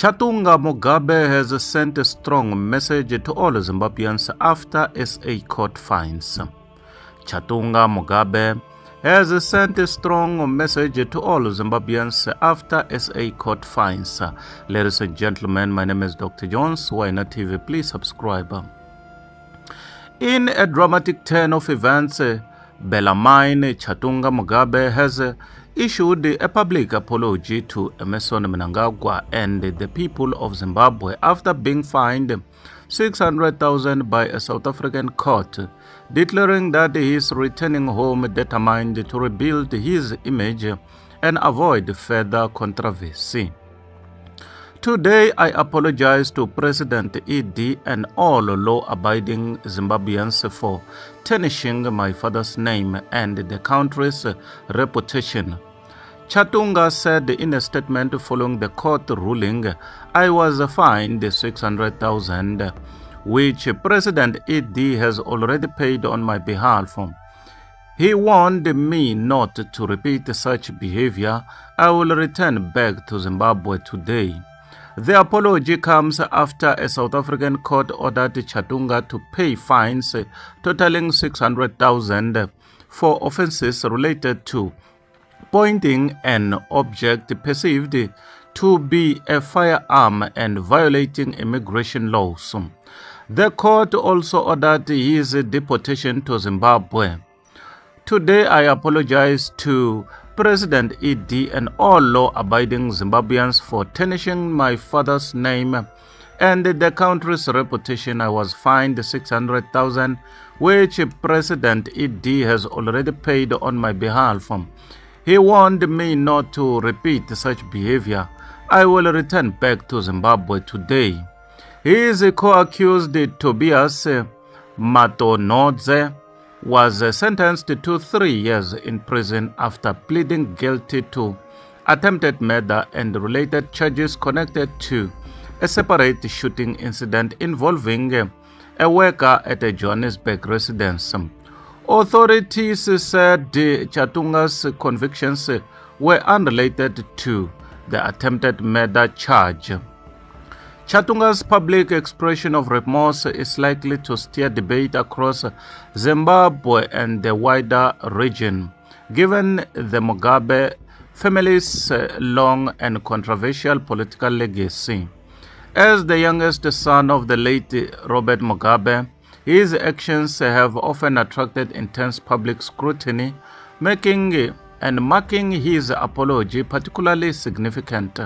Chatunga Mugabe has sent a strong message to all Zimbabweans after SA court fines. Chatunga Mugabe has sent a strong message to all Zimbabweans after SA court fines. Ladies and gentlemen, my name is Dr. Jones. Whyna TV, please subscribe. In a dramatic turn of events, Bellarmine Chatunga Mugabe has issued a public apology to Emmerson Mnangagwa and the people of Zimbabwe after being fined 600,000 by a South African court, declaring that he is returning home determined to rebuild his image and avoid further controversy. Today, I apologize to President ED and all law-abiding Zimbabweans for tarnishing my father's name and the country's reputation. Chatunga said in a statement following the court ruling, I was fined 600,000, which President ED has already paid on my behalf. He warned me not to repeat such behavior. I will return back to Zimbabwe today. The apology comes after a South African court ordered Chatunga to pay fines totaling 600,000 for offences related to pointing an object perceived to be a firearm and violating immigration laws. The court also ordered his deportation to Zimbabwe. Today, I apologize to President ED and all law-abiding Zimbabweans for tarnishing my father's name and the country's reputation. I was fined 600,000, which President ED has already paid on my behalf. He warned me not to repeat such behavior. I will return back to Zimbabwe today. His co-accused Tobias Matonodze was sentenced to 3 years in prison after pleading guilty to attempted murder and related charges connected to a separate shooting incident involving a worker at a Johannesburg residence. Authorities said Chatunga's convictions were unrelated to the attempted murder charge. Chatunga's public expression of remorse is likely to stir debate across Zimbabwe and the wider region, given the Mugabe family's long and controversial political legacy. As the youngest son of the late Robert Mugabe, his actions have often attracted intense public scrutiny, making his apology particularly significant.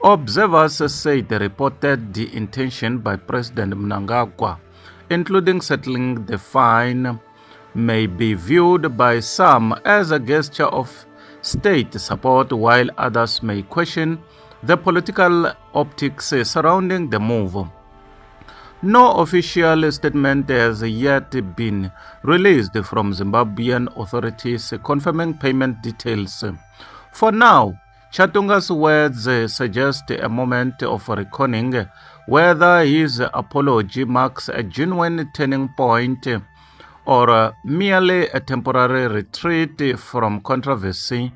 Observers say they reported the intention by President Mnangagwa, including settling the fine, may be viewed by some as a gesture of state support, while others may question the political optics surrounding the move. No official statement has yet been released from Zimbabwean authorities confirming payment details. For now, Chatunga's words suggest a moment of reckoning whether his apology marks a genuine turning point or merely a temporary retreat from controversy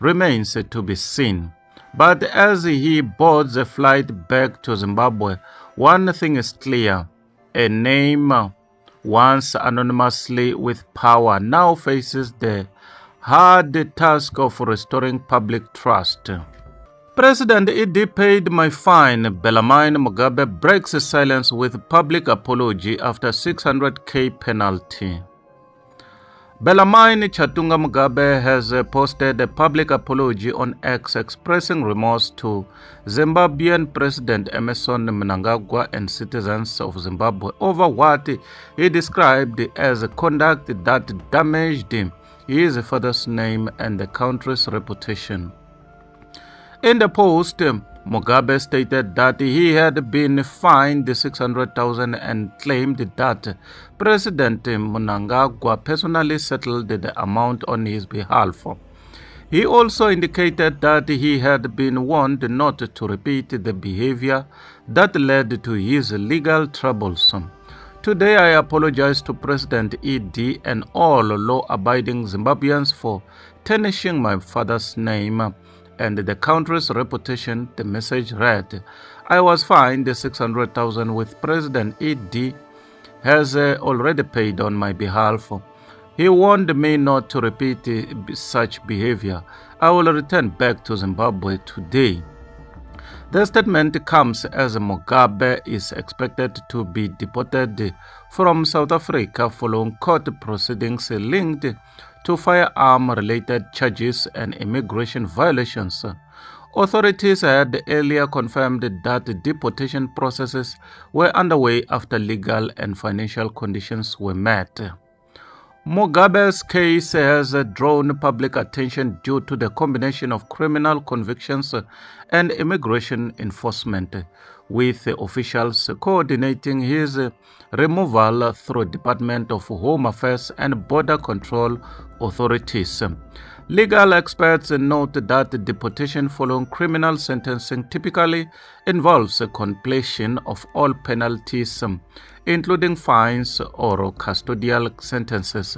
remains to be seen. But as he boards a flight back to Zimbabwe, one thing is clear: a name once anonymously with power now faces the hard task of restoring public trust. President ED paid my fine. Bellarmine Mugabe breaks silence with public apology after 600,000 penalty. Bellarmine Chatunga Mugabe has posted a public apology on X expressing remorse to Zimbabwean President Emmerson Mnangagwa and citizens of Zimbabwe over what he described as conduct that damaged his father's name and the country's reputation. In the post, Mugabe stated that he had been fined 600,000 and claimed that President Mnangagwa personally settled the amount on his behalf. He also indicated that he had been warned not to repeat the behavior that led to his legal troubles. Today, I apologize to President ED and all law-abiding Zimbabweans for tarnishing my father's name and the country's reputation, the message read, "I was fined 600,000 with President ED has already paid on my behalf. He warned me not to repeat such behavior. I will return back to Zimbabwe today." The statement comes as Mugabe is expected to be deported from South Africa following court proceedings linked to firearm-related charges and immigration violations. Authorities had earlier confirmed that deportation processes were underway after legal and financial conditions were met. Mugabe's case has drawn public attention due to the combination of criminal convictions and immigration enforcement, with officials coordinating his removal through Department of Home Affairs and Border Control authorities. Legal experts note that deportation following criminal sentencing typically involves a completion of all penalties, including fines or custodial sentences,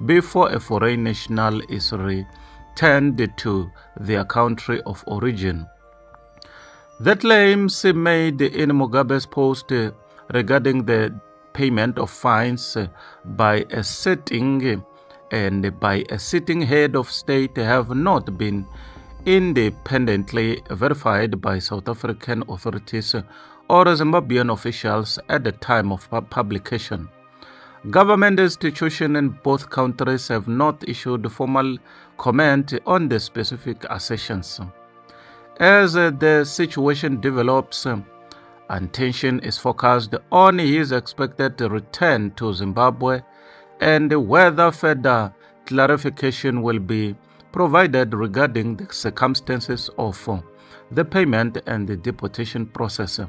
before a foreign national is returned to their country of origin. The claims made in Mugabe's post regarding the payment of fines by a sitting head of state have not been independently verified by South African authorities or Zimbabwean officials at the time of publication. Government institutions in both countries have not issued formal comment on the specific assertions. As the situation develops, attention is focused on his expected return to Zimbabwe and whether further clarification will be provided regarding the circumstances of the payment and the deportation process.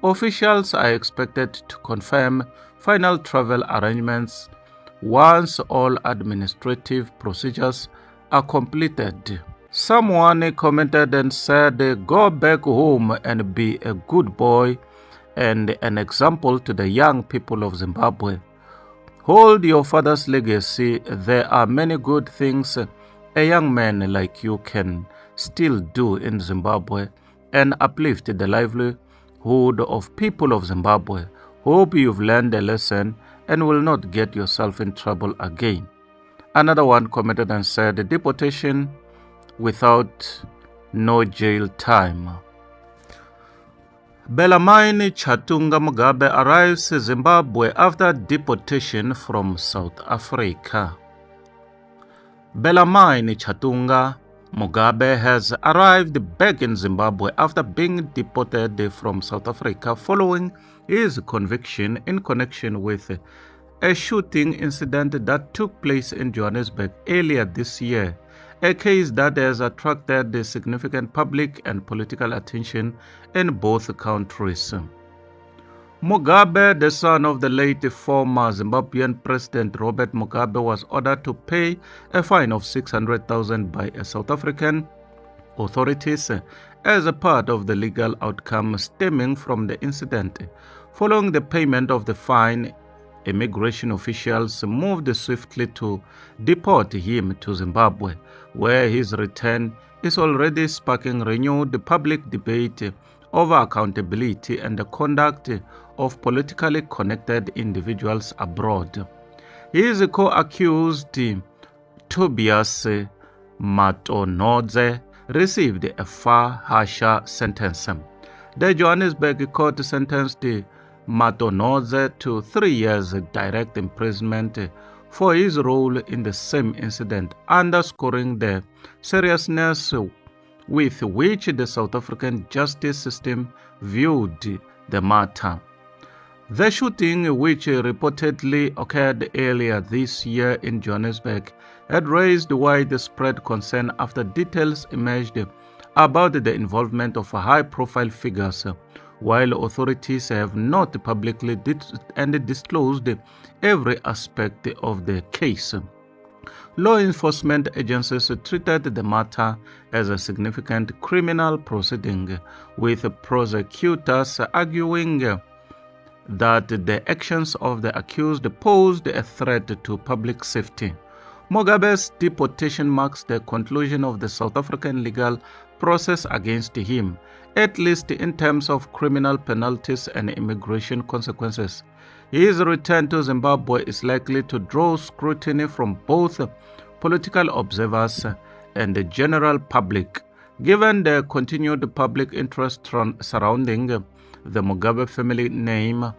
Officials are expected to confirm final travel arrangements once all administrative procedures are completed. Someone commented and said, "Go back home and be a good boy and an example to the young people of Zimbabwe. Hold your father's legacy. There are many good things a young man like you can still do in Zimbabwe and uplift the livelihood of people of Zimbabwe. Hope you've learned a lesson and will not get yourself in trouble again." Another one commented and said, "Deportation without no jail time." Bellarmine Chatunga Mugabe arrives in Zimbabwe after deportation from South Africa. Bellarmine Chatunga Mugabe has arrived back in Zimbabwe after being deported from South Africa following his conviction in connection with a shooting incident that took place in Johannesburg earlier this year, a case that has attracted significant public and political attention in both countries. Mugabe, the son of the late former Zimbabwean President Robert Mugabe, was ordered to pay a fine of 600,000 by South African authorities as a part of the legal outcome stemming from the incident. Following the payment of the fine, immigration officials moved swiftly to deport him to Zimbabwe, where his return is already sparking renewed public debate over accountability and the conduct of politically connected individuals abroad. His co-accused, Tobias Matonodze, received a far harsher sentence. The Johannesburg court sentenced Matonodze to 3 years direct imprisonment for his role in the same incident, underscoring the seriousness with which the South African justice system viewed the matter. The shooting, which reportedly occurred earlier this year in Johannesburg, had raised widespread concern after details emerged about the involvement of high-profile figures, while authorities have not publicly disclosed every aspect of the case. Law enforcement agencies treated the matter as a significant criminal proceeding, with prosecutors arguing that the actions of the accused posed a threat to public safety. Mugabe's deportation marks the conclusion of the South African legal process against him, at least in terms of criminal penalties and immigration consequences. His return to Zimbabwe is likely to draw scrutiny from both political observers and the general public. Given the continued public interest surrounding the Mugabe family name,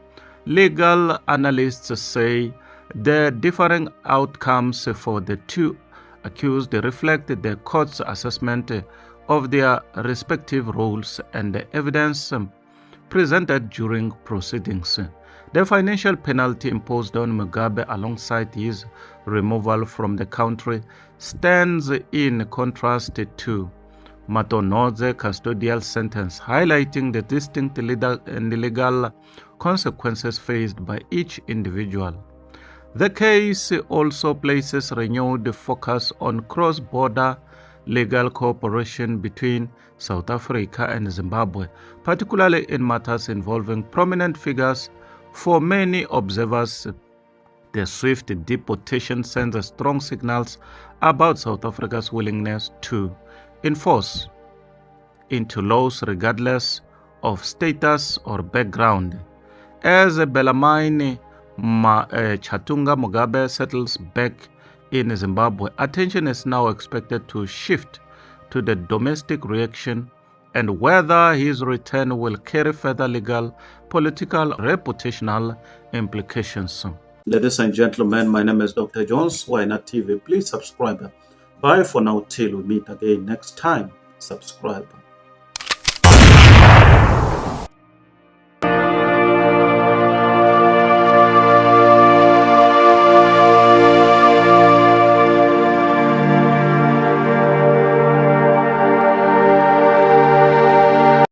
legal analysts say the differing outcomes for the two accused reflect the court's assessment of their respective roles and the evidence presented during proceedings. The financial penalty imposed on Mugabe alongside his removal from the country stands in contrast to Matonoze's custodial sentence, highlighting the distinct legal consequences faced by each individual. The case also places renewed focus on cross-border legal cooperation between South Africa and Zimbabwe, particularly in matters involving prominent figures. For many observers, the swift deportation sends strong signals about South Africa's willingness to enforce into laws regardless of status or background. As Bellarmine Chatunga Mugabe settles back in Zimbabwe, attention is now expected to shift to the domestic reaction and whether his return will carry further legal, political, reputational implications. Ladies and gentlemen, my name is Dr. Jones, Why Not TV. Please subscribe. Bye for now till we meet again next time. Subscribe.